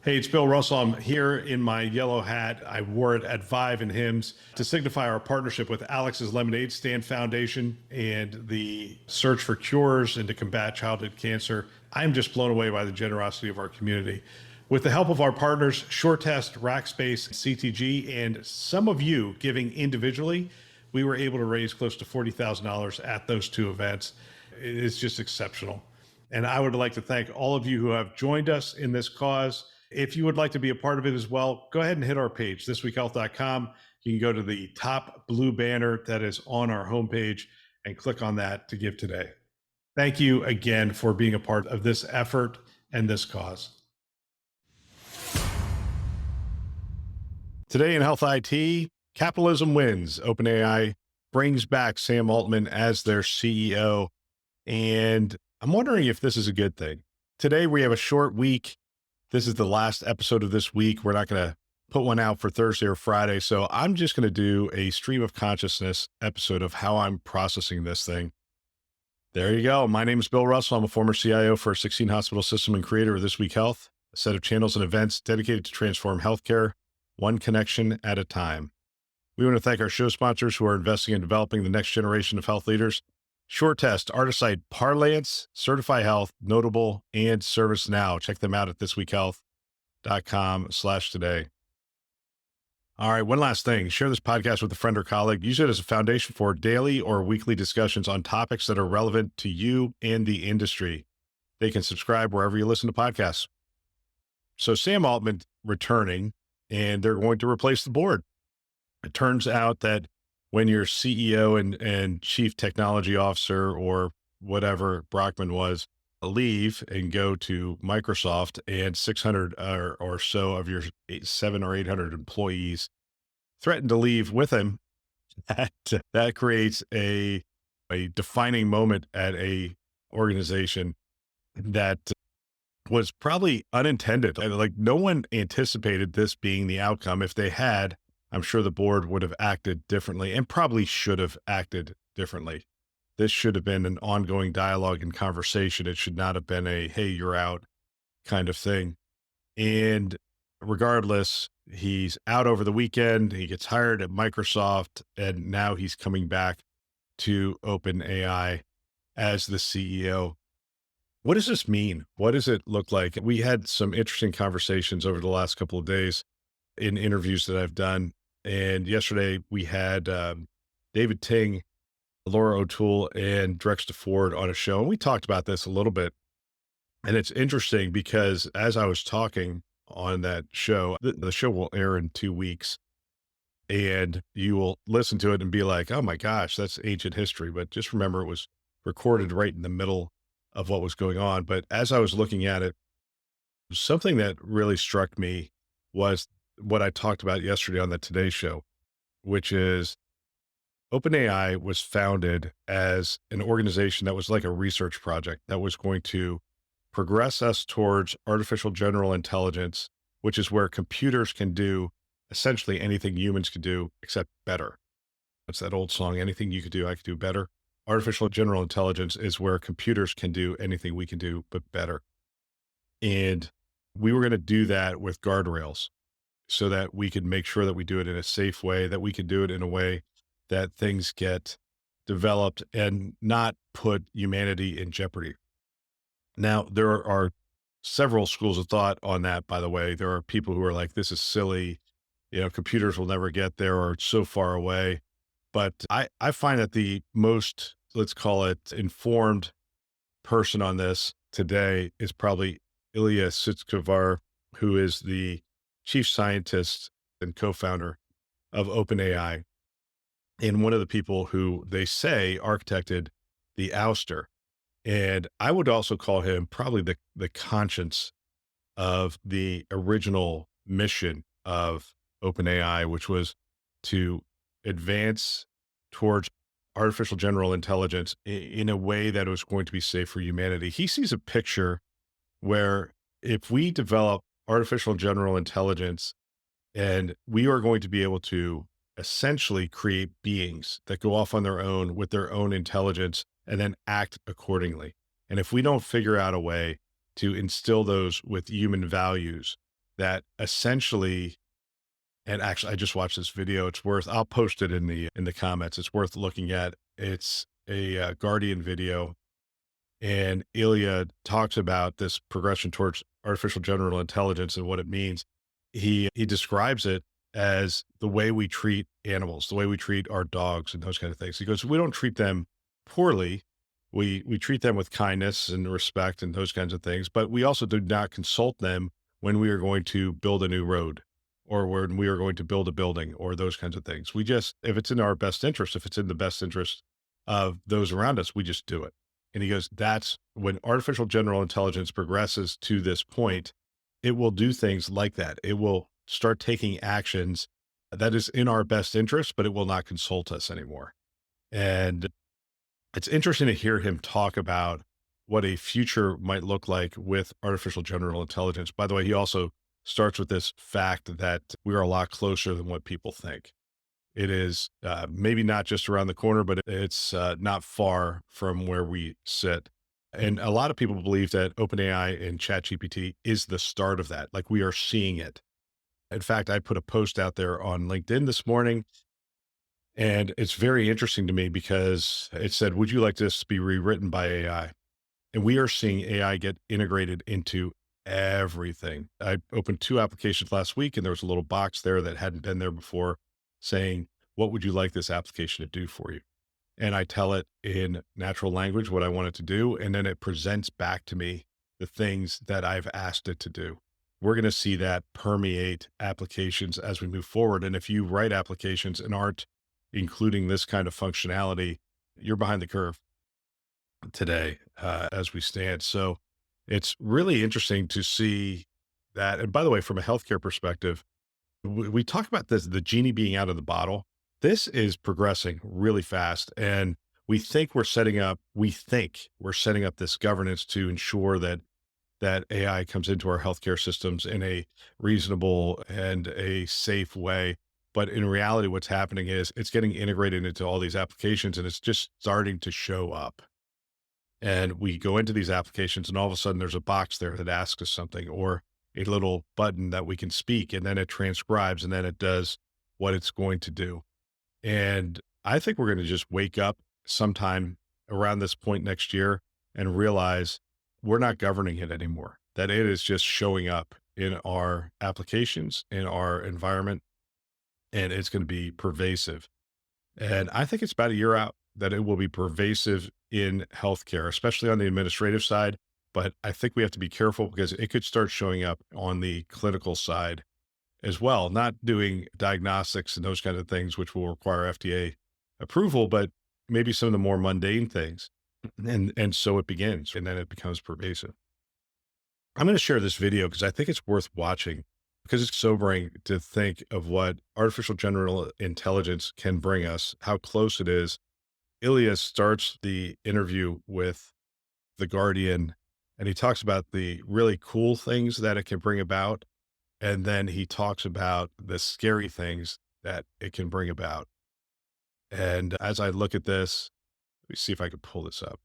Hey, it's Bill Russell. I'm here in my yellow hat. I wore it at Vive and Hims to signify our partnership with Alex's Lemonade Stand Foundation and the search for cures and to combat childhood cancer. I'm just blown away by the generosity of our community. With the help of our partners, Short Test, Rackspace, CTG, and some of you giving individually, we were able to raise close to $40,000 at those two events. It is just exceptional. And I would like to thank all of you who have joined us in this cause. If you would like to be a part of it as well, go ahead and hit our page, thisweekhealth.com. You can go to the top blue banner that is on our homepage and click on that to give today. Thank you again for being a part of this effort and this cause. Today in Health IT, capitalism wins. OpenAI brings back Sam Altman as their CEO. And I'm wondering if this is a good thing. Today we have a short week. This is the last episode of this week. We're not going to put one out for Thursday or Friday. So I'm just going to do a stream of consciousness episode of how I'm processing this thing. There you go. My name is Bill Russell. I'm a former CIO for a 16 hospital system and creator of This Week Health, a set of channels and events dedicated to transform healthcare, one connection at a time. We want to thank our show sponsors who are investing in developing the next generation of health leaders. Short Test, Artisite, Parlance, Certify Health, Notable, and ServiceNow. Check them out at thisweekhealth.com/today. All right, one last thing. Share this podcast with a friend or colleague. Use it as a foundation for daily or weekly discussions on topics that are relevant to you and the industry. They can subscribe wherever you listen to podcasts. So Sam Altman returning, and they're going to replace the board. It turns out that when your CEO and chief technology officer or whatever Brockman was leave and go to Microsoft, and 600 or so of your 700 or 800 employees threaten to leave with him, that creates a defining moment at a organization that was probably unintended. Like, no one anticipated this being the outcome. If they had, I'm sure the board would have acted differently and probably should have acted differently. This should have been an ongoing dialogue and conversation. It should not have been a, hey, you're out kind of thing. And regardless, he's out over the weekend. He gets hired at Microsoft, and now he's coming back to OpenAI as the CEO. What does this mean? What does it look like? We had some interesting conversations over the last couple of days in interviews that I've done. And yesterday we had David Ting, Laura O'Toole, and Drexta Ford on a show. And we talked about this a little bit. And it's interesting because as I was talking on that show, the show will air in 2 weeks. And you will listen to it and be like, oh my gosh, that's ancient history. But just remember, it was recorded right in the middle of what was going on. But as I was looking at it, something that really struck me was what I talked about yesterday on the Today Show, which is OpenAI was founded as an organization that was like a research project that was going to progress us towards artificial general intelligence, which is where computers can do essentially anything humans can do, except better. That's that old song, anything you could do, I could do better. Artificial general intelligence is where computers can do anything we can do, but better. And we were going to do that with guardrails, so that we could make sure that we do it in a safe way, that we can do it in a way that things get developed and not put humanity in jeopardy. Now, there are several schools of thought on that, by the way. There are people who are like, this is silly, computers will never get there or it's so far away. But I find that the most, let's call it, informed person on this today is probably Ilya Sutskever, who is the chief scientist and co-founder of OpenAI, and one of the people who they say architected the ouster. And I would also call him probably the conscience of the original mission of OpenAI, which was to advance towards artificial general intelligence in a way that was going to be safe for humanity. He sees a picture where if we develop artificial general intelligence, and we are going to be able to essentially create beings that go off on their own with their own intelligence and then act accordingly. And if we don't figure out a way to instill those with human values, that essentially, and actually I just watched this video. I'll post it in the comments. It's worth looking at. It's a Guardian video, and Ilya talks about this progression towards artificial general intelligence and what it means. He describes it as the way we treat animals, the way we treat our dogs and those kind of things. He goes, we don't treat them poorly. We treat them with kindness and respect and those kinds of things, but we also do not consult them when we are going to build a new road or when we are going to build a building or those kinds of things. We just, if it's in our best interest, if it's in the best interest of those around us, we just do it. And he goes, that's when artificial general intelligence progresses to this point, it will do things like that. It will start taking actions that is in our best interest, but it will not consult us anymore. And it's interesting to hear him talk about what a future might look like with artificial general intelligence. By the way, he also starts with this fact that we are a lot closer than what people think. It is maybe not just around the corner, but it's not far from where we sit. And a lot of people believe that OpenAI and ChatGPT is the start of that. Like we are seeing it. In fact, I put a post out there on LinkedIn this morning, and it's very interesting to me because it said, would you like this to be rewritten by AI? And we are seeing AI get integrated into everything. I opened 2 applications last week, and there was a little box there that hadn't been there before saying, what would you like this application to do for you? And I tell it in natural language what I want it to do. And then it presents back to me the things that I've asked it to do. We're going to see that permeate applications as we move forward. And if you write applications and aren't including this kind of functionality, you're behind the curve today as we stand. So it's really interesting to see that. And by the way, from a healthcare perspective, we talk about this, the genie being out of the bottle. This is progressing really fast. And we think we're setting up this governance to ensure that AI comes into our healthcare systems in a reasonable and a safe way. But in reality, what's happening is it's getting integrated into all these applications and it's just starting to show up. And we go into these applications and all of a sudden there's a box there that asks us something or a little button that we can speak and then it transcribes and then it does what it's going to do. And I think we're going to just wake up sometime around this point next year and realize we're not governing it anymore, that it is just showing up in our applications, in our environment, and it's going to be pervasive. And I think it's about a year out that it will be pervasive in healthcare, especially on the administrative side. But I think we have to be careful because it could start showing up on the clinical side as well, not doing diagnostics and those kind of things, which will require FDA approval, but maybe some of the more mundane things. And so it begins and then it becomes pervasive. I'm going to share this video because I think it's worth watching because it's sobering to think of what artificial general intelligence can bring us, how close it is. Ilya starts the interview with The Guardian, and he talks about the really cool things that it can bring about. And then he talks about the scary things that it can bring about. And as I look at this, let me see if I can pull this up.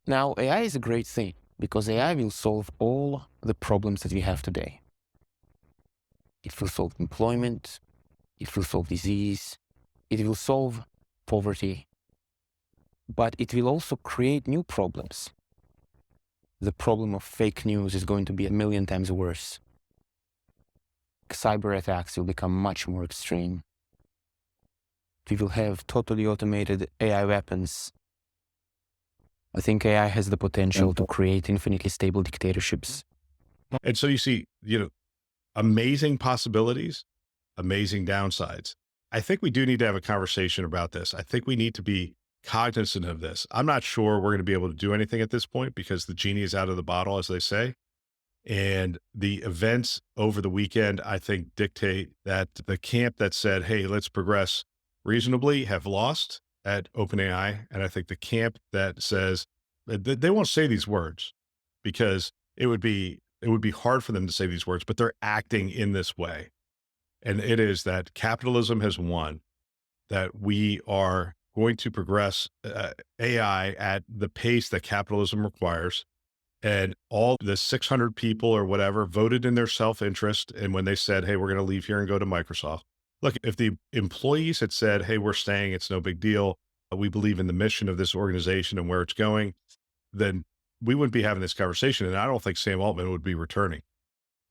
Now, AI is a great thing because AI will solve all the problems that we have today. It will solve employment, it will solve disease, it will solve poverty, but it will also create new problems. The problem of fake news is going to be a million times worse. Cyber attacks will become much more extreme. We will have totally automated AI weapons. I think AI has the potential to create infinitely stable dictatorships. And so you see, amazing possibilities, amazing downsides. I think we do need to have a conversation about this. I think we need to be cognizant of this. I'm not sure we're going to be able to do anything at this point because the genie is out of the bottle, as they say. And the events over the weekend, I think, dictate that the camp that said, hey, let's progress reasonably have lost at OpenAI. And I think the camp that says they won't say these words because it would be hard for them to say these words, but they're acting in this way. And it is that capitalism has won, that we are going to progress AI at the pace that capitalism requires. And all the 600 people or whatever voted in their self-interest. And when they said, hey, we're going to leave here and go to Microsoft. Look, if the employees had said, hey, we're staying, it's no big deal. We believe in the mission of this organization and where it's going, then we wouldn't be having this conversation. And I don't think Sam Altman would be returning.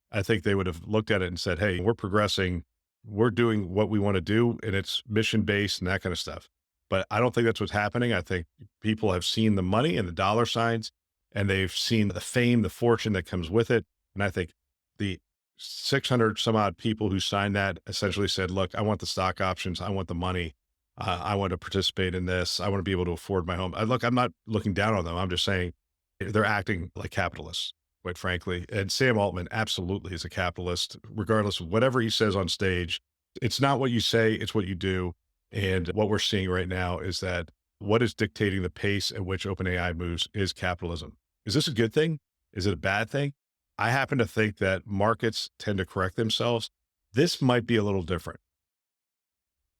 I think they would have looked at it and said, hey, we're progressing. We're doing what we want to do, and it's mission based and that kind of stuff. But I don't think that's what's happening. I think people have seen the money and the dollar signs, and they've seen the fame, the fortune that comes with it. And I think the 600 some odd people who signed that essentially said, look, I want the stock options. I want the money. I want to participate in this. I want to be able to afford my home. I'm not looking down on them. I'm just saying they're acting like capitalists, quite frankly. And Sam Altman absolutely is a capitalist, regardless of whatever he says on stage. It's not what you say, it's what you do. And what we're seeing right now is that what is dictating the pace at which OpenAI moves is capitalism. Is this a good thing? Is it a bad thing? I happen to think that markets tend to correct themselves. This might be a little different.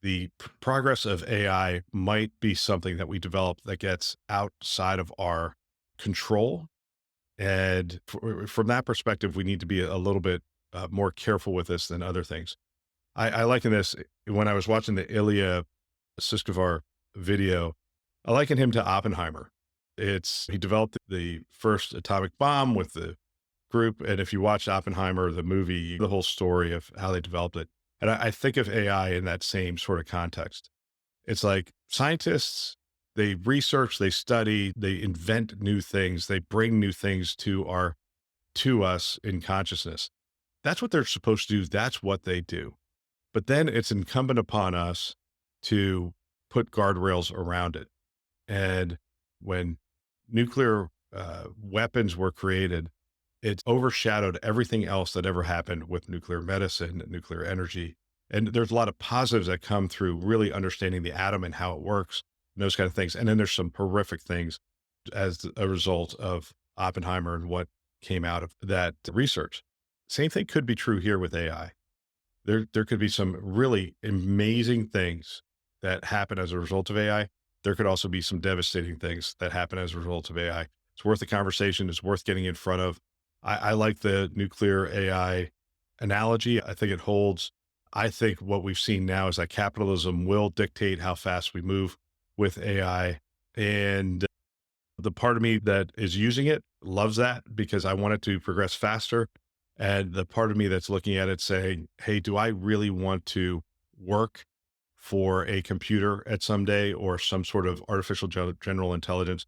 The progress of AI might be something that we develop that gets outside of our control. And from that perspective, we need to be a little bit more careful with this than other things. I liken this when I was watching the Ilya Sutskever video. I liken him to Oppenheimer. He developed the first atomic bomb with the group. And if you watch Oppenheimer, the movie, the whole story of how they developed it. And I think of AI in that same sort of context. It's like scientists, they research, they study, they invent new things, they bring new things to us in consciousness. That's what they're supposed to do. That's what they do. But then it's incumbent upon us to put guardrails around it. And when nuclear weapons were created, it overshadowed everything else that ever happened with nuclear medicine, nuclear energy. And there's a lot of positives that come through really understanding the atom and how it works, and those kind of things. And then there's some horrific things as a result of Oppenheimer and what came out of that research. Same thing could be true here with AI. There could be some really amazing things that happen as a result of AI. There could also be some devastating things that happen as a result of AI. It's worth the conversation. It's worth getting in front of. I like the nuclear AI analogy. I think it holds. I think what we've seen now is that capitalism will dictate how fast we move with AI. And the part of me that is using it loves that because I want it to progress faster. And the part of me that's looking at it saying, hey, do I really want to work for a computer at some day or some sort of artificial general intelligence?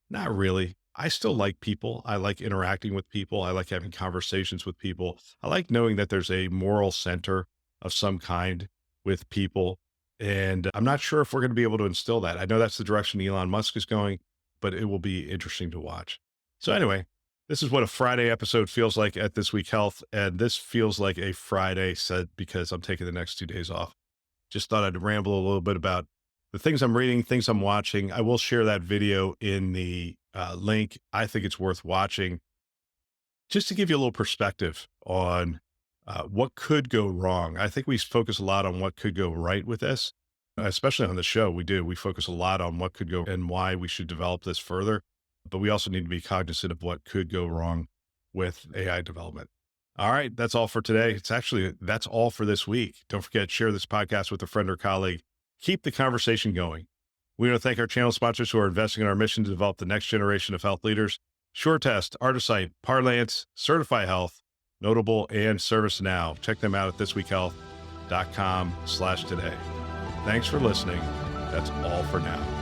Not really. I still like people. I like interacting with people. I like having conversations with people. I like knowing that there's a moral center of some kind with people. And I'm not sure if we're going to be able to instill that. I know that's the direction Elon Musk is going, but it will be interesting to watch. So anyway, this is what a Friday episode feels like at This Week Health. And this feels like a Friday said because I'm taking the next 2 days off. Just thought I'd ramble a little bit about the things I'm reading, things I'm watching. I will share that video in the link. I think it's worth watching just to give you a little perspective on what could go wrong. I think we focus a lot on what could go right with this, especially on the show. We focus a lot on what could go and why we should develop this further, but we also need to be cognizant of what could go wrong with AI development. All right. That's all for today. That's all for this week. Don't forget, share this podcast with a friend or colleague. Keep the conversation going. We want to thank our channel sponsors who are investing in our mission to develop the next generation of health leaders: SureTest, Artisight, Parlance, Certify Health, Notable, and ServiceNow. Check them out at thisweekhealth.com/today. Thanks for listening. That's all for now.